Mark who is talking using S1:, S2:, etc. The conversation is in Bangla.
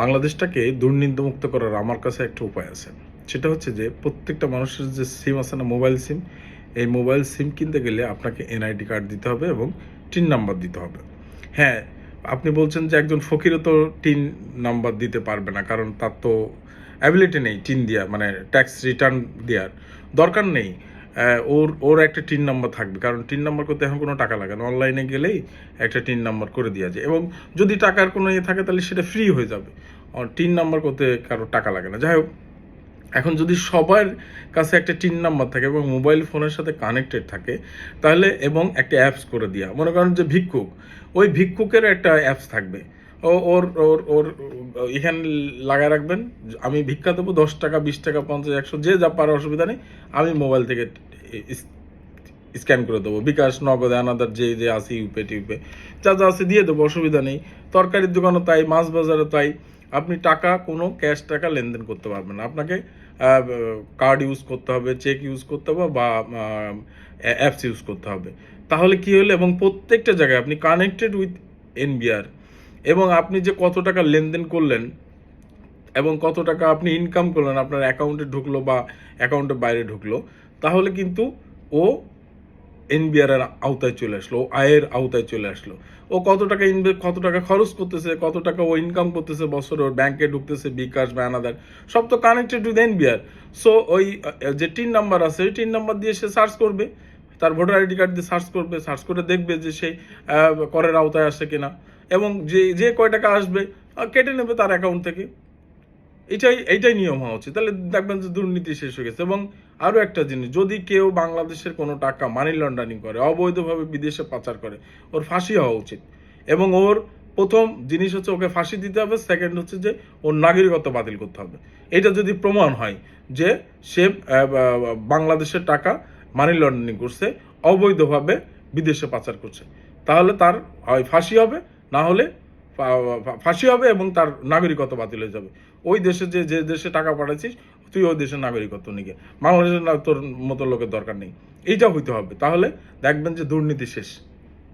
S1: বাংলাদেশটাকে দুর্নীতিমুক্ত করার আমার কাছে একটা উপায় আছে। সেটা হচ্ছে যে প্রত্যেকটা মানুষের যে সিম আছে না, মোবাইল সিম, এই মোবাইল সিম কিনতে গেলে আপনাকে এনআইডি কার্ড দিতে হবে এবং টিন নাম্বার দিতে হবে। হ্যাঁ, আপনি বলছেন যে একজন ফকিরও তো টিন নাম্বার দিতে পারবে না, কারণ তার তো অ্যাবিলিটি নেই টিন দেওয়ার, মানে ট্যাক্স রিটার্ন দেওয়ার দরকার নেই। ওর ওর একটা টিন নাম্বার থাকবে, কারণ টিন নাম্বার করতে এখন কোনো টাকা লাগে না, অনলাইনে গেলেই একটা টিন নাম্বার করে দেওয়া যায়। এবং যদি টাকার কোনো ইয়ে থাকে তাহলে সেটা ফ্রি হয়ে যাবে, টিন নাম্বার করতে কারো টাকা লাগে না। যাই হোক, এখন যদি সবার কাছে একটা টিন নাম্বার থাকে এবং মোবাইল ফোনের সাথে কানেক্টেড থাকে, তাহলে এবং একটা অ্যাপস করে দেওয়া, মনে করেন যে ভিক্ষুক, ওই ভিক্ষুকের একটা অ্যাপস থাকবে, ও ওর ওর ওর এখানে লাগায় রাখবেন, আমি ভিক্ষা দেবো 10 টাকা, 20 টাকা, 50, 100, যে যা পারে, অসুবিধা নেই, আমি মোবাইল থেকে স্ক্যান করে দেবো, বিকাশ, নগদে, আনাদার, যে যে আছে, ইউপে টিউপে যা যা আছে দিয়ে দেবো, অসুবিধা নেই। তরকারির দোকানও তাই, মাছ বাজারও তাই। আপনি টাকা, কোনো ক্যাশ টাকা লেনদেন করতে পারবেন না, আপনাকে কার্ড ইউজ করতে হবে, চেক ইউজ করতে হবে, বা অ্যাপস ইউজ করতে হবে। তাহলে কি হলো, এবং প্রত্যেকটা জায়গায় আপনি কানেক্টেড উইথ এনবিআর, এবং আপনি যে কত টাকা লেনদেন করলেন এবং কত টাকা আপনি ইনকাম করলেন, আপনার অ্যাকাউন্টে ঢুকলো বা অ্যাকাউন্টের বাইরে ঢুকলো, তাহলে কিন্তু ও এনবিআর এর আওতায় চলে আসলো, ও আয়ের আওতায় চলে আসলো। ও কত টাকা কত টাকা খরচ করতেছে, কত টাকা ও ইনকাম করতেছে বছরে, ওর ব্যাংকে ঢুকতেছে, বিকাশ বা আনাদার, সব তো কানেক্টেড উইথ এনবিআর। সো ওই যে টিন নাম্বার আছে, ওই টিন নাম্বার দিয়ে সে সার্চ করবে, তার ভোটার আইডি কার্ড দিয়ে সার্চ করবে, সার্চ করে দেখবে যে সেই করের আওতায় আসে কিনা, এবং যে যে কয় টাকা আসবে কেটে নেবে তার অ্যাকাউন্ট থেকে। এইটাই নিয়ম হওয়া উচিত, তাহলে দেখবেন যে দুর্নীতি শেষ হয়ে গেছে। এবং আরও একটা জিনিস, যদি কেউ বাংলাদেশের কোনো টাকা মানি লন্ডারিং করে, অবৈধভাবে বিদেশে পাচার করে, ওর ফাঁসি হওয়া উচিত। এবং ওর প্রথম জিনিস হচ্ছে ওকে ফাঁসি দিতে হবে, সেকেন্ড হচ্ছে যে ওর নাগরিকত্ব বাতিল করতে হবে। এটা যদি প্রমাণ হয় যে সে বাংলাদেশের টাকা মানি লন্ডারিং করছে, অবৈধভাবে বিদেশে পাচার করছে, তাহলে তার হয় ফাঁসি হবে, না হলে ফাঁসি হবে এবং তার নাগরিকত্ব বাতিল হয়ে যাবে। ওই দেশে যে দেশে টাকা পাঠাচ্ছিস, তুই ওই দেশের নাগরিকত্ব নিয়ে, বাংলাদেশের তোর মতো লোকের দরকার নেই। এইটা হইতে হবে, তাহলে দেখবেন যে দুর্নীতি শেষ।